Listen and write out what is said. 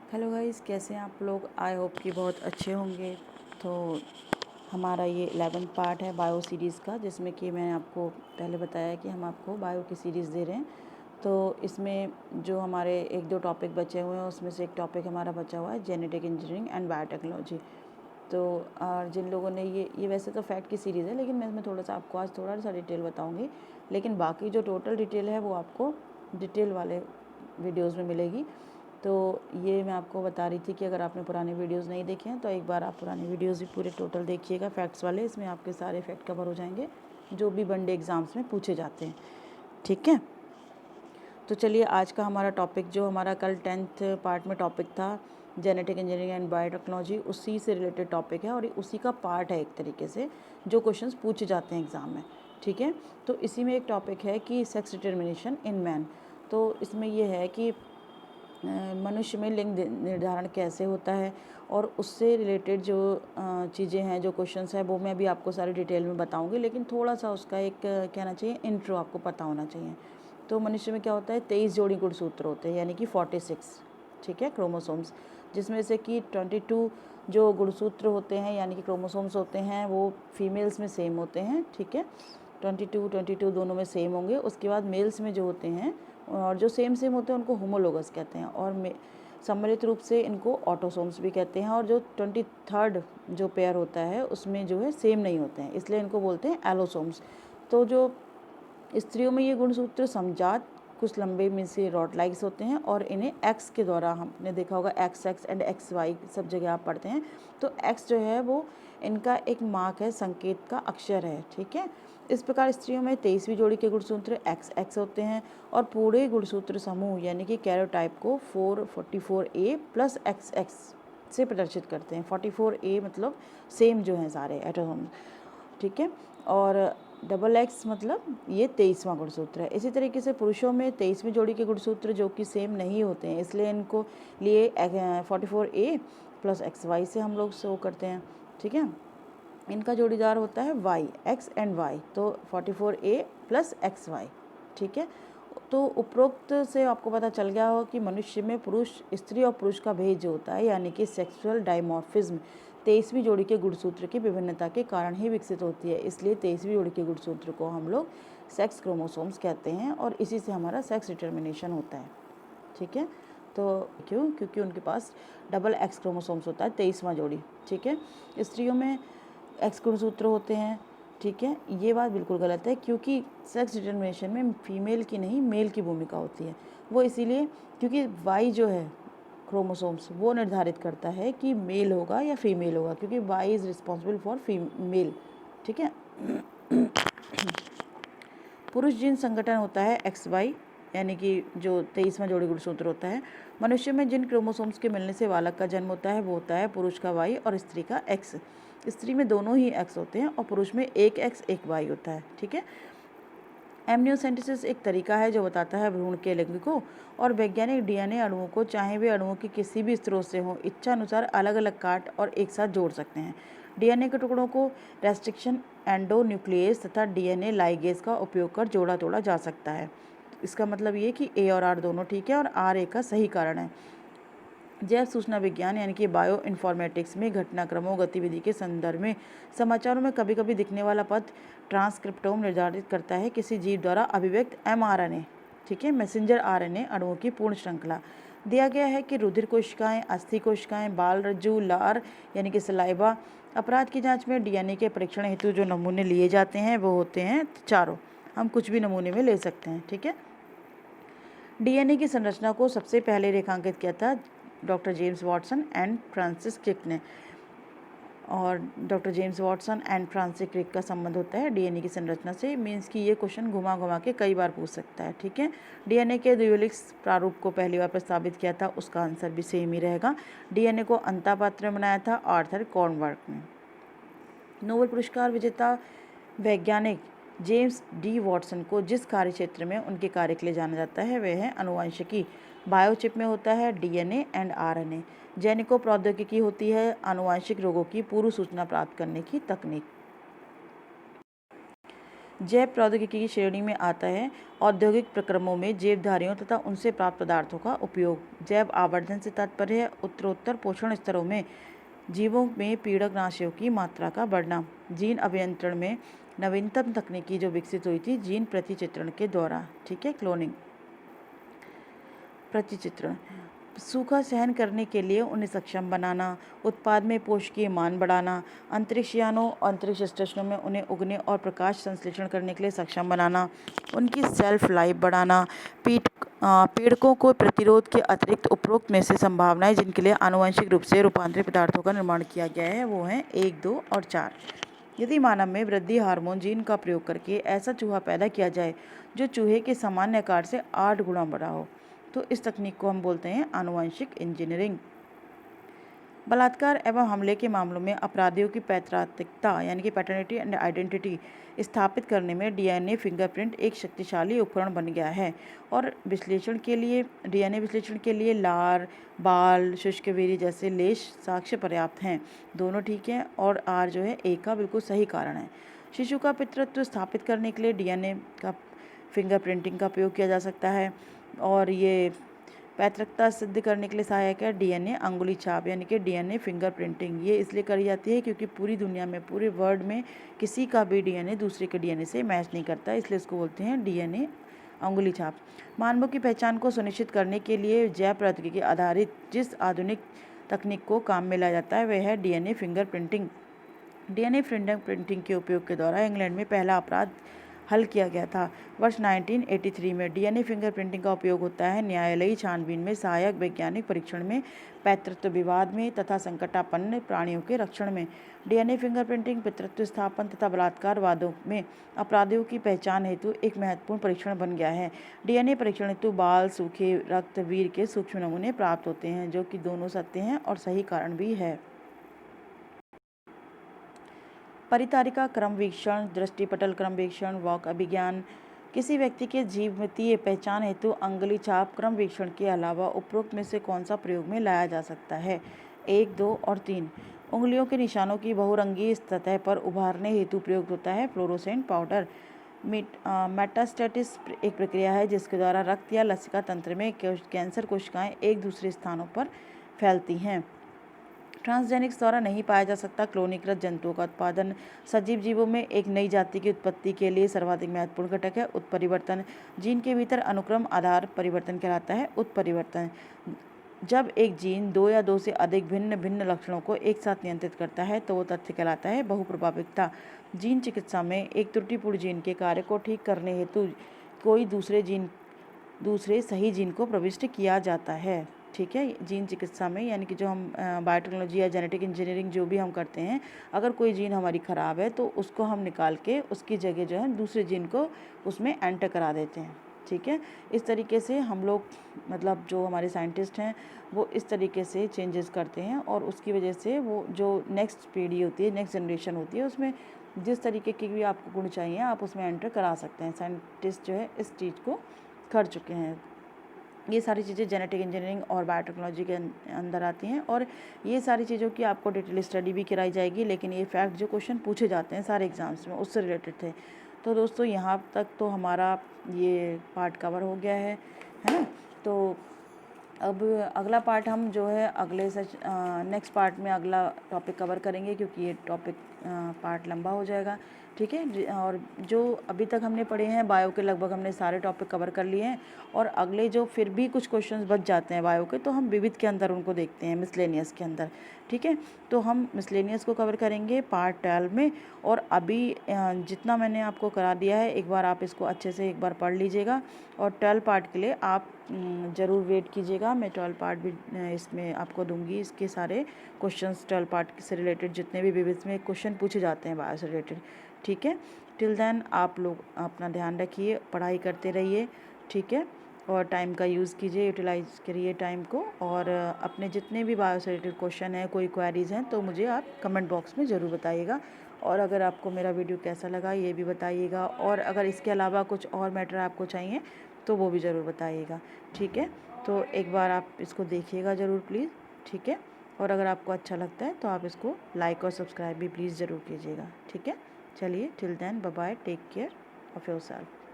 Hello guys, कैसे हैं आप लोग। आई होप कि बहुत अच्छे होंगे। तो हमारा ये 11th पार्ट है बायो सीरीज़ का, जिसमें कि मैंने आपको पहले बताया कि हम आपको बायो की सीरीज़ दे रहे हैं। तो इसमें जो हमारे एक दो टॉपिक बचे हुए हैं, उसमें से एक टॉपिक हमारा बचा हुआ है जेनेटिक इंजीनियरिंग एंड बायोटेक्नोलॉजी। तो जिन लोगों ने ये वैसे तो फैक्ट की सीरीज़ है, लेकिन मैं इसमें थोड़ा सा आपको आज थोड़ा सा डिटेल बताऊँगी। लेकिन बाकी जो टोटल डिटेल है वो आपको डिटेल वाले वीडियोज़ में मिलेगी। तो ये मैं आपको बता रही थी कि अगर आपने पुराने वीडियोज़ नहीं देखे हैं तो एक बार आप पुराने वीडियोज़ भी पूरे टोटल देखिएगा, फैक्ट्स वाले। इसमें आपके सारे फैक्ट कवर हो जाएंगे जो भी वनडे एग्ज़ाम्स में पूछे जाते हैं। ठीक है, तो चलिए आज का हमारा टॉपिक, जो हमारा कल 10th पार्ट में टॉपिक था जेनेटिक इंजीनियरिंग एंड बायोटेक्नोलॉजी, उसी से रिलेटेड टॉपिक है और उसी का पार्ट है एक तरीके से, जो क्वेश्चंस पूछे जाते हैं एग्ज़ाम में। ठीक है, तो इसी में एक टॉपिक है कि सेक्स डिटर्मिनेशन इन मैन। तो इसमें ये है कि मनुष्य में लिंग निर्धारण कैसे होता है, और उससे रिलेटेड जो चीज़ें हैं, जो क्वेश्चंस हैं, वो मैं भी आपको सारी डिटेल में बताऊंगी। लेकिन थोड़ा सा उसका एक कहना चाहिए इंट्रो आपको पता होना चाहिए। तो मनुष्य में क्या होता है, 23 जोड़ी गुणसूत्र होते हैं, यानी कि 46, ठीक है, क्रोमोसोम्स, जिसमें से कि 22 जो गुणसूत्र होते हैं यानी कि क्रोमोसोम्स होते हैं वो फीमेल्स में सेम होते हैं। ठीक है, 22 दोनों में सेम होंगे। उसके बाद मेल्स में जो होते हैं और जो सेम होते हैं उनको होमोलोगस कहते हैं, और सम्मिलित रूप से इनको ऑटोसोम्स भी कहते हैं। और जो 23rd जो पेयर होता है उसमें जो है सेम नहीं होते हैं, इसलिए इनको बोलते हैं एलोसोम्स। तो जो स्त्रियों में ये गुणसूत्र समजात कुछ लंबे में से रॉड लाइक्स होते हैं, और इन्हें एक्स के द्वारा, हमने देखा होगा एक्स एंड एक्स वाई सब जगह आप पढ़ते हैं। तो एक्स जो है वो इनका एक मार्क है, संकेत का अक्षर है। ठीक है, इस प्रकार स्त्रियों में 23वीं जोड़ी के गुणसूत्र एक्स होते हैं, और पूरे गुणसूत्र समूह यानी कि कैरोटाइप को 44A प्लस XX से प्रदर्शित करते हैं। 44A मतलब सेम जो हैं सारे एटोम। ठीक है, और XX मतलब ये 23वां गुणसूत्र है। इसी तरीके से पुरुषों में 23वीं जोड़ी के गुणसूत्र जो कि सेम नहीं होते हैं, इसलिए इनको लिए 44A प्लस XY से हम लोग शो करते हैं। ठीक है, इनका जोड़ीदार होता है Y, X एंड Y, तो 44A प्लस XY। ठीक है, तो उपरोक्त से आपको पता चल गया हो कि मनुष्य में पुरुष, स्त्री और पुरुष का भेद जो होता है यानी कि सेक्सुअल डायमॉर्फिज्म 23वीं जोड़ी के गुणसूत्र की विभिन्नता के कारण ही विकसित होती है। इसलिए 23वीं जोड़ी के गुणसूत्र को हम लोग सेक्स क्रोमोसोम्स कहते हैं, और इसी से हमारा सेक्स डिटर्मिनेशन होता है। ठीक है, तो क्योंकि उनके पास डबल एक्स क्रोमोसोम्स होता है, 23वां जोड़ी। ठीक है, स्त्रियों में एक्स गुणसूत्र होते हैं। ठीक है, ये बात बिल्कुल गलत है, क्योंकि सेक्स डिटर्मिनेशन में फीमेल की नहीं मेल की भूमिका होती है। वो इसीलिए क्योंकि वाई जो है क्रोमोसोम्स वो निर्धारित करता है कि मेल होगा या फीमेल होगा, क्योंकि Y is responsible for female. ठीक है, पुरुष जिन संगठन होता है XY, यानी कि जो 23वां जोड़ी गुणसूत्र होता है। मनुष्य में जिन क्रोमोसोम्स के मिलने से बालक का जन्म होता है वो होता है पुरुष का Y और स्त्री का X। स्त्री में दोनों ही X होते हैं और पुरुष में एक X एक Y होता है। ठीक है, एमनियोसेंटेसिस एक तरीका है जो बताता है भ्रूण के लिंग को, और वैज्ञानिक DNA अणुओं को, चाहे वे अणुओं के किसी भी स्रोत से हों, इच्छा अनुसार अलग अलग काट और एक साथ जोड़ सकते हैं। DNA के टुकड़ों को रेस्ट्रिक्शन एंडोन्यूक्लियस तथा DNA लाइगेज का उपयोग कर जोड़ा तोड़ा जा सकता है। इसका मतलब ये कि A और R दोनों ठीक है, और R A का सही कारण है। जैव सूचना विज्ञान यानी कि बायो इन्फॉर्मेटिक्स में घटनाक्रमों गतिविधि के संदर्भ में समाचारों में कभी कभी दिखने वाला पद ट्रांसक्रिप्टोम निर्धारित करता है किसी जीव द्वारा अभिव्यक्त mRNA, ठीक है, मैसेंजर RNA अणुओं की पूर्ण श्रृंखला। दिया गया है कि रुधिर कोशिकाएं, अस्थि कोशिकाएं, बाल रज्जु, लार यानी कि सलाइवा। अपराध की जांच में DNA के परीक्षण हेतु जो नमूने लिए जाते हैं वो होते हैं चारों। हम कुछ भी नमूने में ले सकते हैं। ठीक है, DNA की संरचना को सबसे पहले रेखांकित किया था doctor James Watson and Francis Crick ने, और doctor James Watson and Francis Crick का संबंध होता है DNA की संरचना से। मीन्स कि ये क्वेश्चन घुमा घुमा के कई बार पूछ सकता है। ठीक है, DNA के द्विलिंग प्रारूप को पहली बार प्रस्तावित किया था, उसका आंसर भी सेम ही रहेगा। DNA को अंतापात्र में बनाया था आर्थर कॉर्नवर्क ने। नोबेल पुरस्कार विजेता वैज्ञानिक जेम्स डी वॉटसन को जिस कार्य क्षेत्र में उनके कार्य के लिए जाना जाता है वह है आनुवंशिकी। बायोचिप में होता है DNA एंड RNA। जैनिको प्रौद्योगिकी होती है आनुवंशिक रोगों की पूर्व सूचना प्राप्त करने की तकनीक। जैव प्रौद्योगिकी की श्रेणी में आता है औद्योगिक प्रक्रमों में जैवधारियों तथा उनसे प्राप्त पदार्थों का उपयोग। जैव आवर्धन से तात्पर्य है उत्तरोत्तर पोषण स्तरों में जीवों में पीड़कनाशियों की मात्रा का बढ़ना। जीन अभियंत्रण में नवीनतम तकनीकी जो विकसित हुई थी जीन प्रतिचित्रण के द्वारा, ठीक है, क्लोनिंग। प्रतिचित्रण सूखा सहन करने के लिए उन्हें सक्षम बनाना, उत्पाद में पोषकीय मान बढ़ाना, अंतरिक्ष यानों अंतरिक्ष स्टेशनों में उन्हें उगने और प्रकाश संश्लेषण करने के लिए सक्षम बनाना, उनकी सेल्फ लाइफ बढ़ाना, पीड़कों को प्रतिरोध के अतिरिक्त उपरोक्त में से संभावनाएं जिनके लिए आनुवंशिक रूप से रूपांतरित पदार्थों का निर्माण किया गया है वो हैं 1, 2 और 4। यदि मानव में वृद्धि हार्मोन जीन का प्रयोग करके ऐसा चूहा पैदा किया जाए जो चूहे के सामान्य आकार से 8 गुना बड़ा हो तो इस तकनीक को हम बोलते हैं आनुवंशिक इंजीनियरिंग। बलात्कार एवं हमले के मामलों में अपराधियों की पैतृत्वता यानी कि पैटर्निटी एंड आइडेंटिटी स्थापित करने में डीएनए फिंगरप्रिंट एक शक्तिशाली उपकरण बन गया है और विश्लेषण के लिए डीएनए विश्लेषण के लिए लार, बाल, शुष्कवीर्य जैसे लेश साक्ष्य पर्याप्त हैं। दोनों ठीक हैं और आर जो है ए का बिल्कुल सही कारण है। शिशु का पितृत्व स्थापित करने के लिए डीएनए का फिंगरप्रिंटिंग का उपयोग किया जा सकता है और ये पैतृकता सिद्ध करने के लिए सहायक है डीएनए अंगुली छाप यानी कि डीएनए फिंगरप्रिंटिंग। ये इसलिए करी जाती है क्योंकि पूरी दुनिया में पूरे वर्ल्ड में किसी का भी डीएनए दूसरे के डीएनए से मैच नहीं करता, इसलिए इसको बोलते हैं डीएनए अंगुली छाप। मानवों की पहचान को सुनिश्चित करने के लिए जैव प्रौद्योगिकी आधारित जिस आधुनिक तकनीक को काम में लाया जाता है वह है डीएनए फिंगरप्रिंटिंग। डीएनए फिंगरप्रिंटिंग के उपयोग के द्वारा इंग्लैंड में पहला अपराध हल किया गया था। वर्ष 1983 में डीएनए फिंगरप्रिंटिंग का उपयोग होता है न्यायालयी छानबीन में, सहायक वैज्ञानिक परीक्षण में, पैतृत्व विवाद में तथा संकटापन्न प्राणियों के रक्षण में। डीएनए फिंगरप्रिंटिंग पितृत्व स्थापन तथा बलात्कार वादों में अपराधियों की पहचान हेतु एक महत्वपूर्ण परीक्षण बन गया है। डीएनए परीक्षण हेतु बाल, सूखे रक्त, वीर के सूक्ष्म नमूने प्राप्त होते हैं जो कि दोनों सत्य हैं और सही कारण भी है। परितारिका क्रमवीक्षण, दृष्टिपटल क्रमवीक्षण, वॉक अभिज्ञान। किसी व्यक्ति के जीवमितीय पहचान हेतु अंगुली छाप क्रमवीक्षण के अलावा उपरोक्त में से कौन सा प्रयोग में लाया जा सकता है? 1, 2 और 3। उंगलियों के निशानों की बहुरंगी सतह पर उभारने हेतु प्रयोग होता है फ्लोरोसेंट पाउडर। मेटास्टैटिस एक प्रक्रिया है जिसके द्वारा रक्त या लसिका तंत्र में कैंसर कोशिकाएं एक दूसरे स्थानों पर फैलती हैं। ट्रांसजेनिक्स द्वारा नहीं पाया जा सकता क्लोनीकृत जंतुओं का उत्पादन। सजीव जीवों में एक नई जाति की उत्पत्ति के लिए सर्वाधिक महत्वपूर्ण घटक है उत्परिवर्तन। जीन के भीतर अनुक्रम आधार परिवर्तन कहलाता है उत्परिवर्तन। जब एक जीन 2 या 2 से अधिक भिन्न भिन्न लक्षणों को एक साथ नियंत्रित करता है तो वो तथ्य कहलाता है बहुप्रभाविकता। जीन चिकित्सा में एक त्रुटिपूर्ण जीन के कार्य को ठीक करने हेतु कोई दूसरे सही जीन को प्रविष्ट किया जाता है। ठीक है, जीन चिकित्सा में यानी कि जो हम बायोटेक्नोलॉजी या जेनेटिक इंजीनियरिंग जो भी हम करते हैं, अगर कोई जीन हमारी ख़राब है तो उसको हम निकाल के उसकी जगह जो है दूसरे जीन को उसमें एंटर करा देते हैं। ठीक है, इस तरीके से हम लोग मतलब जो हमारे साइंटिस्ट हैं वो इस तरीके से चेंजेस करते हैं और उसकी वजह से वो जो नेक्स्ट पीढ़ी होती है, नेक्स्ट जनरेशन होती है, उसमें जिस तरीके की भी आपको गुण चाहिए आप उसमें एंटर करा सकते हैं। साइंटिस्ट जो है इस चीज़ को कर चुके हैं। ये सारी चीज़ें जेनेटिक इंजीनियरिंग और बायोटेक्नोलॉजी के अंदर आती हैं और ये सारी चीज़ों की आपको डिटेल स्टडी भी कराई जाएगी, लेकिन ये फैक्ट जो क्वेश्चन पूछे जाते हैं सारे एग्जाम्स में उससे रिलेटेड थे। तो दोस्तों यहाँ तक तो हमारा ये पार्ट कवर हो गया है ना। तो अब अगला पार्ट हम जो है अगले नेक्स्ट पार्ट में अगला टॉपिक कवर करेंगे क्योंकि ये टॉपिक पार्ट लंबा हो जाएगा। ठीक है, और जो अभी तक हमने पढ़े हैं बायो के लगभग हमने सारे टॉपिक कवर कर लिए हैं और अगले जो फिर भी कुछ क्वेश्चंस बच जाते हैं बायो के तो हम विविध के अंदर उनको देखते हैं, मिसलेनियस के अंदर। ठीक है, तो हम मिसलेनियस को कवर करेंगे पार्ट 12 में। और अभी जितना मैंने आपको करा दिया है एक बार आप इसको अच्छे से एक बार पढ़ लीजिएगा और 12 पार्ट के लिए आप ज़रूर वेट कीजिएगा। मैं 12 पार्ट भी इसमें आपको दूंगी, इसके सारे क्वेश्चंस 12 पार्ट से रिलेटेड जितने भी विविध में क्वेश्चन पूछे जाते हैं बायो से रिलेटेड। ठीक है, टिल देन आप लोग अपना ध्यान रखिए, पढ़ाई करते रहिए। ठीक है, और टाइम का यूज़ कीजिए, यूटिलाइज करिए टाइम को। और अपने जितने भी बायो से रिलेटेड क्वेश्चन हैं, कोई क्वेरीज़ हैं तो मुझे आप कमेंट बॉक्स में ज़रूर बताइएगा। और अगर आपको मेरा वीडियो कैसा लगा ये भी बताइएगा और अगर इसके अलावा कुछ और मैटर आपको चाहिए तो वो भी ज़रूर बताइएगा। ठीक है, तो एक बार आप इसको देखिएगा ज़रूर प्लीज़। ठीक है, और अगर आपको अच्छा लगता है तो आप इसको लाइक और सब्सक्राइब भी प्लीज़ ज़रूर कीजिएगा। ठीक है, चलिए till then bye bye, take care. Of your self.